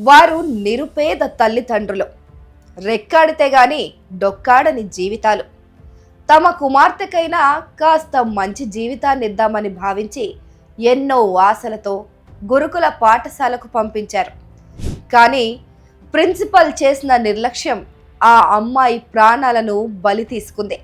వారు నిరుపేద తల్లిదండ్రులు, రెక్కాడితే గాని డొక్కాడని జీవితాలు. తమ కుమార్తెకైనా కాస్త మంచి జీవితాన్ని ఇద్దామని భావించి ఎన్నో ఆశలతో గురుకుల పాఠశాలకు పంపించారు. కానీ ప్రిన్సిపల్ చేసిన నిర్లక్ష్యం ఆ అమ్మాయి ప్రాణాలను బలి తీసుకుంది.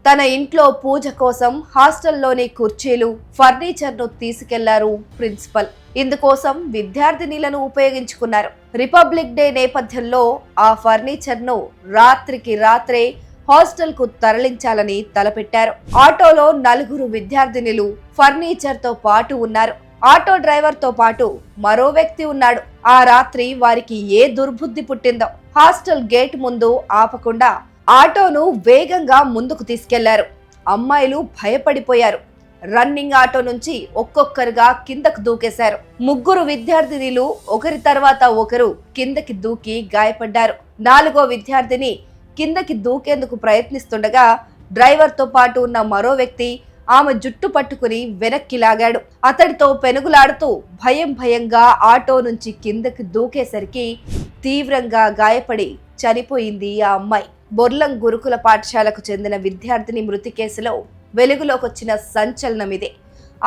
తన ఇంట్లో పూజ కోసం హాస్టల్లోని కుర్చీలు, ఫర్నిచర్ను తీసుకెళ్లారు ప్రిన్సిపల్. ఇందుకోసం విద్యార్థినిలను ఉపయోగించుకున్నారు. రిపబ్లిక్ డే నేపథ్యంలో ఆ ఫర్నిచర్ను రాత్రికి రాత్రే హాస్టల్కు తరలించాలని తలపెట్టారు. ఆటోలో 4 విద్యార్థినులు ఫర్నిచర్తో పాటు ఉన్నారు. ఆటో డ్రైవర్తో పాటు మరో వ్యక్తి ఉన్నాడు. ఆ రాత్రి వారికి ఏ దుర్బుద్ధి పుట్టిందో హాస్టల్ గేట్ ముందు ఆపకుండా ఆటోను వేగంగా ముందుకు తీసుకెళ్లారు. అమ్మాయిలు భయపడిపోయారు. రన్నింగ్ ఆటో నుంచి ఒక్కొక్కరుగా కిందకు దూకేశారు. 3 విద్యార్థినిలు ఒకరి తర్వాత ఒకరు కిందకి దూకి గాయపడ్డారు. 4వ విద్యార్థిని కిందకి దూకేందుకు ప్రయత్నిస్తుండగా డ్రైవర్తో పాటు ఉన్న మరో వ్యక్తి ఆమె జుట్టు పట్టుకుని వెనక్కి లాగాడు. అతడితో పెనుగులాడుతూ భయంగా ఆటో నుంచి కిందకి దూకేసరికి తీవ్రంగా గాయపడి చనిపోయింది ఆ అమ్మాయి. బొర్లం గురుకుల పాఠశాలకు చెందిన విద్యార్థిని మృతి కేసులో వెలుగులోకొచ్చిన సంచలనం ఇదే.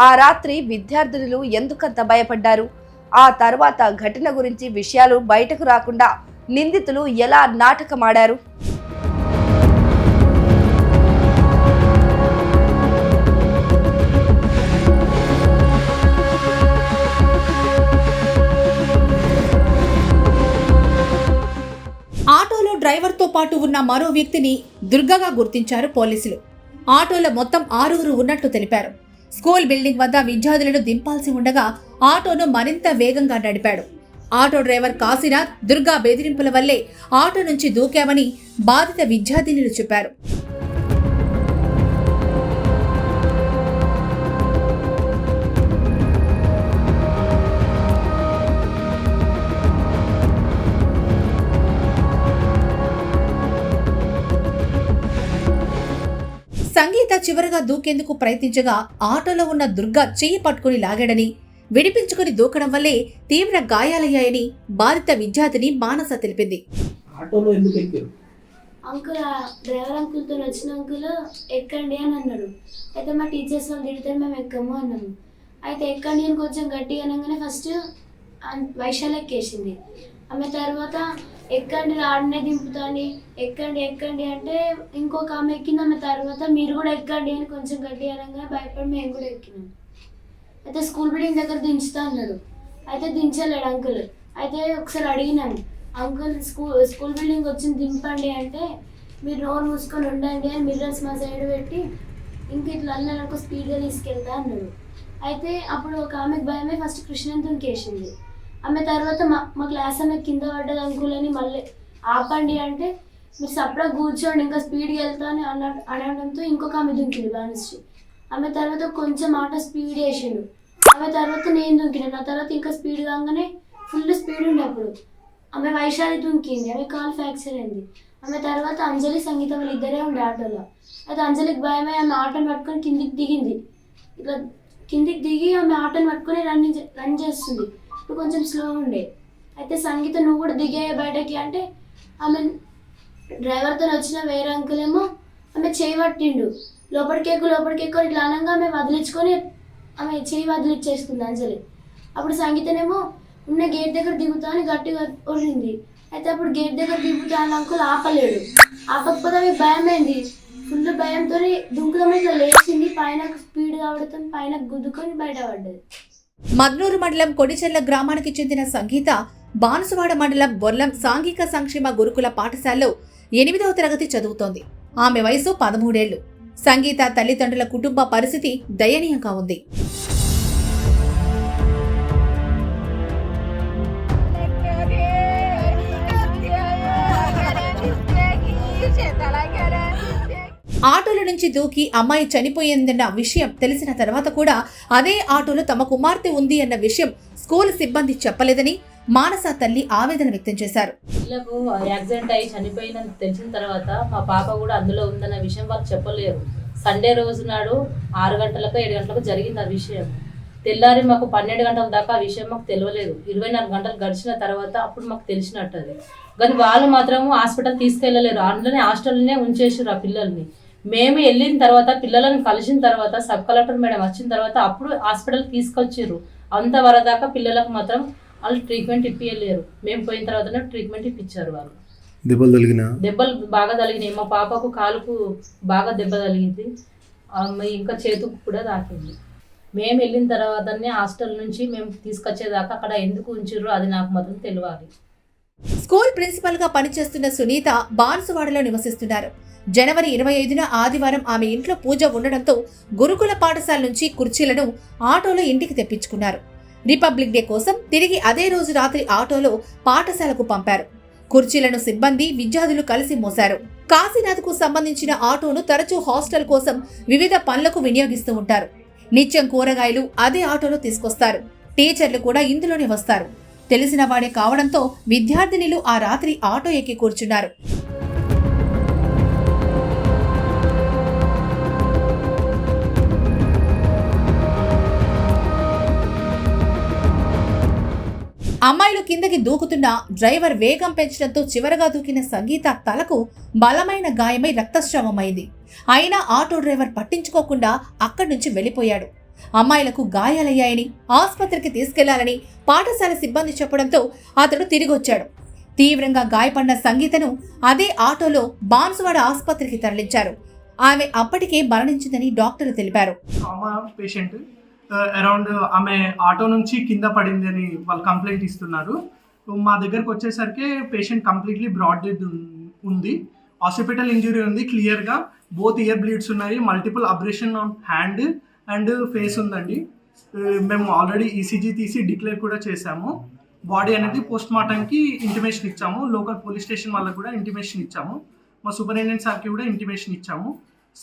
ఆ రాత్రి విద్యార్థినులు ఎందుకంత భయపడ్డారు? ఆ తర్వాత ఘటన గురించి విషయాలు బయటకు రాకుండా నిందితులు ఎలా నాటకమాడారు? ఆటోలో డ్రైవర్తో పాటు ఉన్న మరో వ్యక్తిని దుర్గగా గుర్తించారు పోలీసులు. ఆటోలో మొత్తం 6 ఉన్నట్లు తెలిపారు. స్కూల్ బిల్డింగ్ వద్ద విద్యార్థులను దింపాల్సి ఉండగా ఆటోను మరింత వేగంగా నడిపాడు. ఆటో డ్రైవర్ కాశీనాథ్ దుర్గా బెదిరింపుల వల్లే ఆటో నుంచి దూకామని బాధిత విద్యార్థినులు చెప్పారు. సంగీత చివరగా దూకేందుకు ప్రయత్నించగా ఆటోలో ఉన్న దుర్గా చెయ్యి పట్టుకుని లాగాడని, విడిపించుకుని దూకడం వల్లే తీవ్ర గాయాలయ్యాయని బాధిత విద్యార్థిని మానస తెలిపింది. అంకుల్ డ్రైవర్ అంకుల్తో వచ్చిన అంకుల్ ఎక్కండి అని అన్నాడు. అయితే మా టీచర్స్ వాళ్ళు తిడితే మేము ఎక్కము అన్నాము. అయితే ఎక్కండి అని కొంచెం గట్టిగా అనగానే ఫస్ట్ వైశాలి ఎక్కేసింది. ఆమె తర్వాత ఎక్కండి ఆడనే దింపుతాని ఎక్కండి అంటే ఇంకొక ఆమె ఎక్కింది. ఆమె తర్వాత మీరు కూడా ఎక్కండి అని కొంచెం గట్టి అనగా భయపడి మేము కూడా ఎక్కినాం. అయితే స్కూల్ బిల్డింగ్ దగ్గర దించుతా అన్నాడు. అయితే దించలేడు అంకుల్. అయితే ఒకసారి అడిగినాను, అంకుల్ స్కూల్ బిల్డింగ్ వచ్చి దింపండి అంటే మీరు నోరు మూసుకొని ఉండండి అని మిర్రర్స్ మా సైడ్ పెట్టి ఇంక ఇట్లా అన్నకు స్పీడ్గా తీసుకెళ్తా అన్నాడు. అయితే అప్పుడు ఒక ఆమెకు భయమే ఫస్ట్ కృష్ణంతునికి వేసింది. ఆమె తర్వాత మా క్లాస్ ఆమె కింద పడ్డది అంకుల్ అని మళ్ళీ ఆపండి అంటే మీరు సపరేట్గా కూర్చోండి ఇంకా స్పీడ్గా వెళ్తా అని అనడంతో ఇంకొక ఆమె దుంకింది బానిశ్రీ. ఆమె తర్వాత కొంచెం ఆటో స్పీడ్ వేసిండు. ఆమె తర్వాత నేను దుంకిన. నా తర్వాత ఇంకా స్పీడ్ కాగానే ఫుల్ స్పీడ్ ఉండే అప్పుడు ఆమె వైశాలి దుంకింది. ఆమె కాల్ ఫ్రాక్చర్ అయింది. ఆమె తర్వాత అంజలి సంగీతం వాళ్ళు ఇద్దరే ఉండే ఆటోలో. అయితే అంజలికి భయమై ఆమె ఆటోని పట్టుకొని కిందికి దిగింది. ఇట్లా కిందికి దిగి ఆమె ఆటోని పట్టుకొని రన్ చేస్తుంది. ఇప్పుడు కొంచెం స్లో ఉండే. అయితే సంగీత నువ్వు కూడా దిగే బయటకి అంటే ఆమె డ్రైవర్తో వచ్చిన వేరే అంకుల్ ఏమో ఆమె చేయి పట్టిండు. లోపలికేకు ఇట్లా అనగా ఆమె వదిలించుకొని ఆమె చేయి వదిలిచ్చేసుకుంది అంజలి. అప్పుడు సంగీతనేమో ఉన్న గేట్ దగ్గర దిగుతా అని గట్టిగా ఒళ్ళింది. అయితే అప్పుడు గేట్ దగ్గర దిగుతా అని అంకుల్ ఆపలేడు. ఆపకపోతే ఆమె భయమైంది. ఫుల్ భయంతో దుంకుదామని ఇట్లా లేచింది. పైన స్పీడ్ కావడంతో పైన గుద్దుకొని బయటపడ్డది. మద్నూరు మండలం కొడిచెర్ల గ్రామానికి చెందిన సంగీత బాన్సువాడ మండలం బొర్లం సాంఘిక సంక్షేమ గురుకుల పాఠశాలలో 8వ తరగతి చదువుతోంది. ఆమె వయసు 13 ఏళ్లు. సంగీత తల్లిదండ్రుల కుటుంబ పరిస్థితి దయనీయంగా ఉంది. ఆటోల నుంచి దూకి అమ్మాయి చనిపోయిందన్న విషయం తెలిసిన తర్వాత కూడా అదే ఆటోలో తమ కుమార్తె ఉంది అన్న విషయం స్కూల్ సిబ్బంది చెప్పలేదని మానస తల్లి ఆవేదన వ్యక్తం చేశారు. పిల్లకు యాక్సిడెంట్ అయ్యి చనిపోయిందని తెలిసిన తర్వాత మా పాప కూడా అందులో ఉందన్న విషయం వాళ్ళు చెప్పలేరు. సండే రోజు నాడు 6 గంటలకు 7 గంటలకు జరిగింది ఆ విషయం. తెల్లారి మాకు 12 గంటల దాకా ఆ విషయం మాకు తెలియలేదు. 24 గంటలు గడిచిన తర్వాత అప్పుడు మాకు తెలిసినట్టు అది. కానీ వాళ్ళు మాత్రము హాస్పిటల్ తీసుకెళ్ళలేరు, అందులోనే హాస్టల్లోనే ఉంచేసారు ఆ పిల్లల్ని. మేము వెళ్ళిన తర్వాత పిల్లలను కలిసిన తర్వాత సబ్ కలెక్టర్ మేడం వచ్చిన తర్వాత అప్పుడు హాస్పిటల్ తీసుకొచ్చారు. అంతవరదాకా పిల్లలకు మాత్రం వాళ్ళు ట్రీట్మెంట్ ఇప్పియలేరు. మేము పోయిన తర్వాత ట్రీట్మెంట్ ఇప్పించారు వాళ్ళు. దెబ్బలు బాగా తగిలినాయి. మా పాపకు కాలుకు బాగా దెబ్బ తగిలింది, ఇంకా చేతుకు కూడా తాకింది. మేము వెళ్ళిన తర్వాతనే హాస్టల్ నుంచి మేము తీసుకొచ్చేదాకా అక్కడ ఎందుకు ఉంచారో అది నాకు మాత్రం తెలియాలి. స్కూల్ ప్రిన్సిపల్ గా పనిచేస్తున్న సునీత బాన్సువాడలో నివసిస్తున్నారు. జనవరి 25న ఆదివారం ఆమె ఇంట్లో పూజ ఉండడంతో గురుకుల పాఠశాల నుంచి కుర్చీలను ఆటోలో ఇంటికి తెప్పించుకున్నారు. రిపబ్లిక్ డే కోసం తిరిగి అదే రోజు రాత్రి ఆటోలో పాఠశాలకు పంపారు. కుర్చీలను సిబ్బంది, విద్యార్థులు కలిసి మోశారు. కాశీనాథ్కు సంబంధించిన ఆటోను తరచూ హాస్టల్ కోసం వివిధ పనులకు వినియోగిస్తూ ఉంటారు. నిత్యం కూరగాయలు అదే ఆటోలో తీసుకొస్తారు. టీచర్లు కూడా ఇందులోనే వస్తారు. తెలిసిన వాడే కావడంతో విద్యార్థినులు ఆ రాత్రి ఆటో ఎక్కి కూర్చున్నారు. అమ్మాయిలు కిందకి దూకుతున్న డ్రైవర్ వేగం పెంచడంతో చివరగా దూకిన సంగీత తలకు బలమైన గాయమై రక్తస్రావమైంది. అయినా ఆటో డ్రైవర్ పట్టించుకోకుండా అక్కడి నుంచి వెళ్లిపోయాడు. అమ్మాయిలకు గాయాలయ్యాయని ఆసుపత్రికి తీసుకెళ్లాలని పాఠశాల సిబ్బంది చెప్పడంతో అతడు తిరిగొచ్చాడు. తీవ్రంగా గాయపడిన సంగీతను అదే ఆటోలో బాన్సువాడ ఆసుపత్రికి తరలించారు. ఆమె అప్పటికే మరణించిందని డాక్టర్లు తెలిపారు. అరౌండ్ ఆమె ఆటో నుంచి కింద పడింది అని వాళ్ళు కంప్లైంట్ ఇస్తున్నారు. మా దగ్గరకు వచ్చేసరికి పేషెంట్ కంప్లీట్లీ బ్రాడ్ డెడ్ ఉంది. హాస్పిటల్ ఇంజురీ ఉంది క్లియర్గా. బోత్ ఇయర్ బ్లీడ్స్ ఉన్నాయి. Multiple abrasion on hand and face ఉందండి. మేము ఆల్రెడీ ఈసీజీ తీసి డిక్లేర్ కూడా చేశాము. బాడీ అనేది పోస్ట్ మార్టంకి ఇంటిమేషన్ ఇచ్చాము. లోకల్ పోలీస్ స్టేషన్ వాళ్ళకు కూడా ఇంటిమేషన్ ఇచ్చాము. మా సూపరింటెండెంట్ సార్కి కూడా ఇంటిమేషన్ ఇచ్చాము.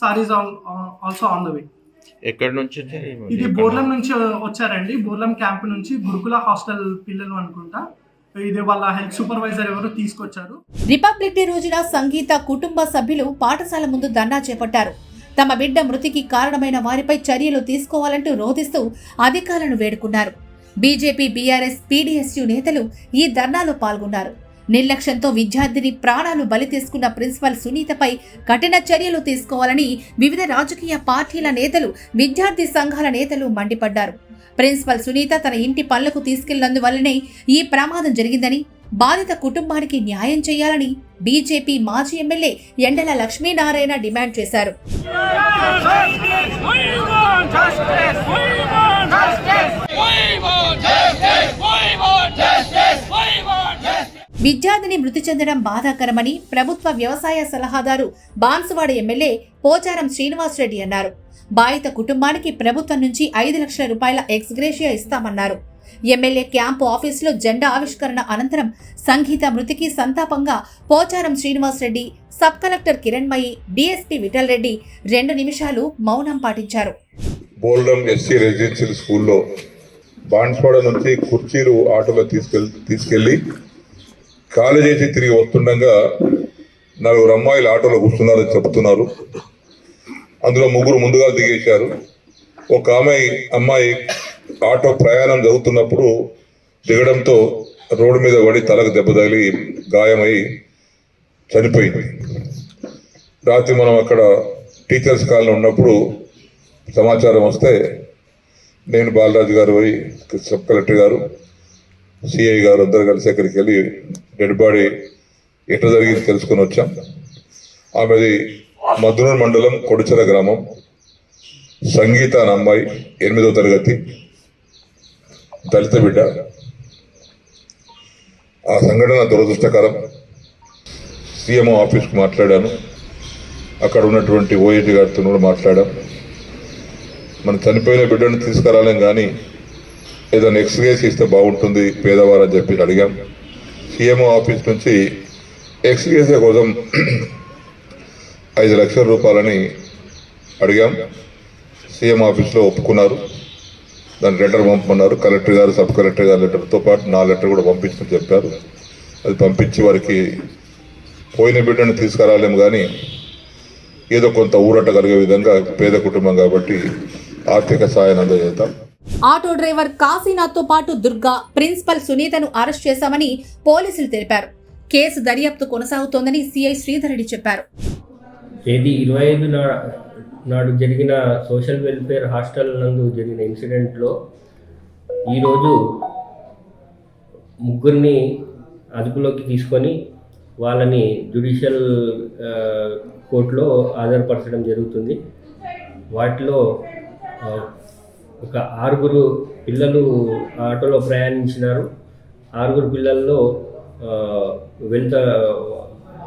Sir is also on the way. ఎక్కడి నుంచి? ఇది బోర్లం నుంచి వచ్చారండి. బోర్లం క్యాంప్ నుంచి గురుకుల హాస్టల్ పిల్లలు అనుకుంటా. ఇది వాళ్ళ హెల్త్ సూపర్వైజర్ ఎవరు తీసుకొచ్చారు. రిపబ్లిక్ డే రోజున సంగీత కుటుంబ సభ్యులు పాఠశాల ముందు ధర్నా చేపట్టారు. తమ బిడ్డ మృతికి కారణమైన వారిపై చర్యలు తీసుకోవాలంటూ రోధిస్తూ అధికారులను వేడుకున్నారు. బీజేపీ, బీఆర్ఎస్, పీడీఎస్యూ నేతలు ఈ ధర్నాలో పాల్గొన్నారు. నిర్లక్ష్యంతో విద్యార్థిని ప్రాణాలు బలి తీసుకున్న ప్రిన్సిపల్ సునీతపై కఠిన చర్యలు తీసుకోవాలని వివిధ రాజకీయ పార్టీల నేతలు, విద్యార్థి సంఘాల నేతలు మండిపడ్డారు. ప్రిన్సిపల్ సునీత తన ఇంటి పనులకు తీసుకెళ్లినందువల్లనే ఈ ప్రమాదం జరిగిందని, బాధిత కుటుంబానికి న్యాయం చేయాలని బీజేపీ మాజీ ఎమ్మెల్యే ఎండల లక్ష్మీనారాయణ డిమాండ్ చేశారు. విద్యార్థిని మృతి చెందడం బాధాకరమని ప్రభుత్వ వ్యవసాయ సలహాదారు బాన్సువాడ ఎమ్మెల్యే పోచారం శ్రీనివాసరెడ్డి అన్నారు. బాధిత కుటుంబానికి ప్రభుత్వం నుంచి 5 లక్షల రూపాయల ఎక్స్గ్రేషియా ఇస్తామన్నారు. ఎమ్మెల్యే క్యాంపు ఆఫీసులో జెండా ఆవిష్కరణ అనంతరం సంగీత మృతికి సంతాపంగా Pocharam Srinivas Reddy, sub collector Kiranmayi, DSP Vittal Reddy 2 నిమిషాలు మౌనం పాటించారు. బోల్డం ఎస్సీ రెసిడెన్షియల్ స్కూల్లో బాన్స్వాడ నుంచి కుర్చీలు ఆటోలో తీసుకెళ్లి ఖాళీ చేసి తిరిగి వస్తుండగా 4 అమ్మాయిలు ఆటోలో కూర్చున్నారని చెప్తున్నారు. అందులో 3 ముందుగా దిగేశారు. ఒక అమ్మాయి ఆటో ప్రయాణం జరుగుతున్నప్పుడు దిగడంతో రోడ్డు మీద పడి తలకు దెబ్బ తగిలి గాయమై చనిపోయింది. రాత్రి మనం అక్కడ టీచర్స్ కాలనీ ఉన్నప్పుడు సమాచారం వస్తే నేను, బాలరాజు గారు, సబ్ కలెక్టర్ గారు, సిఐ గారు అందరు కలిసి అక్కడికి వెళ్ళి డెడ్ బాడీ ఎట్లా జరిగింది తెలుసుకొని వచ్చాం. ఆమెది మధునూరు మండలం కొడుచెర గ్రామం. సంగీత అనే అమ్మాయి 8వ తరగతి, దళిత బిడ్డ. ఆ సంఘటన దురదృష్టకరం. సీఎంఓ ఆఫీస్కి మాట్లాడాను. అక్కడ ఉన్నటువంటి ఓఏజీ గారితో కూడా మాట్లాడాం. మన చనిపోయిన బిడ్డను తీసుకురాలేం కానీ ఏదైనా ఎక్స్గ్రేస్ ఇస్తే బాగుంటుంది పేదవారు అని చెప్పి అడిగాం. సీఎంఓ ఆఫీస్ నుంచి ఎక్స్గ్రేస్ కోసం 5 లక్షల రూపాయలని అడిగాం. సీఎం ఆఫీస్లో ఒప్పుకున్నారు. దాని లెటర్ పంపమన్నారు. కలెక్టర్ గారు, సబ్ కలెక్టర్ గారు లెటర్తో పాటు నా లెటర్ కూడా పంపించమని చెప్పారు. అది పంపించి వారికి పోయిన బిడ్డను తీసుకురాలేము కానీ ఏదో కొంత ఊరట కలిగే విధంగా పేద కుటుంబం కాబట్టి ఆర్థిక సహాయాన్ని అందజేద్దాం. ఆటో డ్రైవర్ కాశీనాథ్తో పాటు దుర్గా, ప్రిన్సిపల్ సునీతను అరెస్ట్ చేశామని పోలీసులు తెలిపారు. కేసు దర్యాప్తు కొనసాగుతోందని సిఐ శ్రీధర్ రెడ్డి చెప్పారు. తేదీ 25 నాడు జరిగిన సోషల్ వెల్ఫేర్ హాస్టల్ నందు జరిగిన ఇన్సిడెంట్లో ఈరోజు ముగ్గురిని అదుపులోకి తీసుకొని వాళ్ళని జ్యుడిషియల్ కోర్టులో హాజరుపరచడం జరుగుతుంది. వాటిలో ఒక 6 పిల్లలు ఆటోలో ప్రయాణించినారు. 6 పిల్లల్లో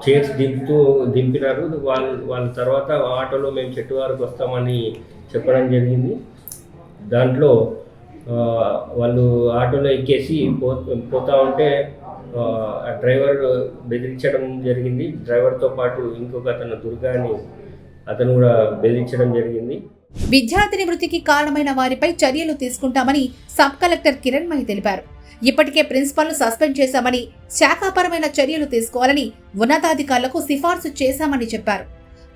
చైర్స్ దింపినారు. వాళ్ళ తర్వాత ఆటోలో మేము చెట్టు వరకు వస్తామని చెప్పడం జరిగింది. దాంట్లో వాళ్ళు ఆటోలో ఎక్కేసి పోతా ఉంటే డ్రైవర్ బెదిరించడం జరిగింది. డ్రైవర్తో పాటు ఇంకొక అతను దుర్గాని అతను కూడా బెదిరించడం జరిగింది. విద్యార్థిని మృతికి కారణమైన వారిపై చర్యలు తీసుకుంటామని సబ్ కలెక్టర్ కిరణ్మయి తెలిపారు. ఇప్పటికే ప్రిన్సిపల్ను సస్పెండ్ చేశామని, శాఖాపరమైన చర్యలు తీసుకోవాలని ఉన్నతాధికారులకు సిఫార్సు చేశామని చెప్పారు.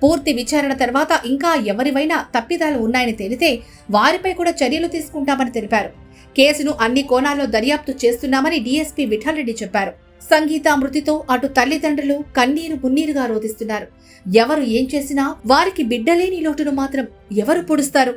పూర్తి విచారణ తర్వాత ఇంకా ఎవరివైనా తప్పిదాలు ఉన్నాయని తేలితే వారిపై కూడా చర్యలు తీసుకుంటామని తెలిపారు. కేసును అన్ని కోణాల్లో దర్యాప్తు చేస్తున్నామని డీఎస్పీ విఠల్ రెడ్డి చెప్పారు. సంగీత మృతితో అటు తల్లిదండ్రులు కన్నీరు మున్నీరుగా రోధిస్తున్నారు. ఎవరు ఏం చేసినా వారికి బిడ్డలేని లోటును మాత్రం ఎవరు పొడుస్తారు?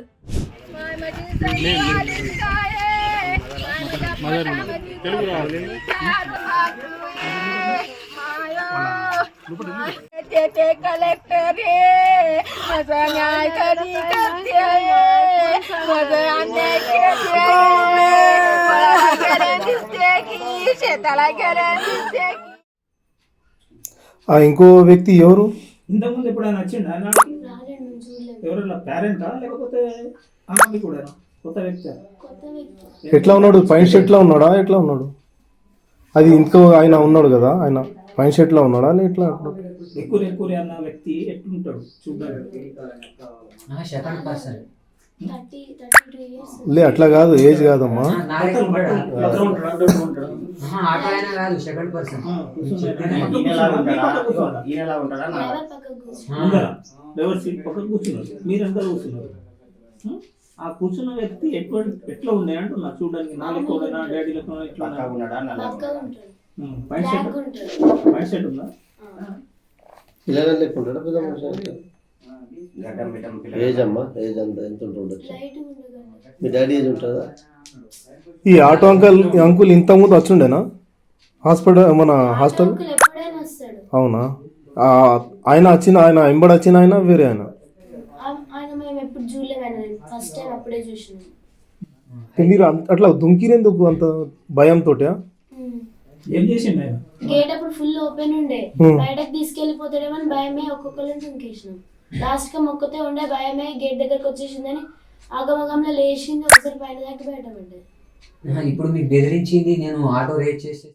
ఇంకో వ్యక్తి ఎవరు? ఇంతకుముందు ఎప్పుడైనా వచ్చిండా? రాలేడు, నేను చూడలేదు. ఎవరన్నా పేరెంటా లేకపోతే అమ్మాయి కూడా కొత్త వ్యక్తి? కొత్త వ్యక్తి. ఎట్లా ఉన్నాడు? పైన షర్ట్ లో ఉన్నాడా? ఎట్లా ఉన్నాడు? అది ఇంకో ఆయన ఉన్నాడు కదా, ఆయన పైన షర్ట్ లో ఉన్నాడా ఎట్లా? ఎక్కువ అన్న వ్యక్తి ఎట్లుంటాడు చూడడానికి? 32 years. లే అట్లా కాదు, ఏజ్ కాదమ్మా. డ్రైవర్ సీట్ పక్కన కూర్చున్నారు, మీరందరూ కూర్చున్నారు. ఆ కూర్చున్న వ్యక్తి ఎట్లా ఉండే అంటున్నా చూడడానికి? నాలుగు డాడీ లెక్క ఇట్లా పైన షర్ట్ ఉందా? పిల్లలు లెక్క ఉంటాడా? పెద్ద మనిషి ఏజ్ అమ్మా, ఏజ్ అంతా ఎంత ఉంటుండొచ్చు? మీ డాడీ ఏజ్ ఉంటుందా? ఈ ఆటో అంకుల్ ఇంత ముందు వచ్చిండేనా హాస్పిటల్, మన హాస్టల్? అవునా? ఆయన వచ్చిన, ఆయన ఎంబడి వచ్చిన ఆయన వేరే ఆయన? మీరు అట్లా దుంకిరేందుకు అంత భయంతో? ఏం చేసిండు ఆయన? గేట్ అప్పుడు ఫుల్ ఓపెన్ ఉండే, బయటకు తీసుకెళ్లిపోతాడేమని భయమే ఒక్కొక్కరిని దుంకేసినాం. లాస్ట్ గా మొక్కతే ఉండే భయమే గేట్ దగ్గరకు వచ్చేసిందని ఆగమగంలో లేచింది. ఒకసారి పైన దాకా బయట పడ్డది. ఇప్పుడు మీకు బెదిరించింది, నేను ఆటో రేట్ చేసి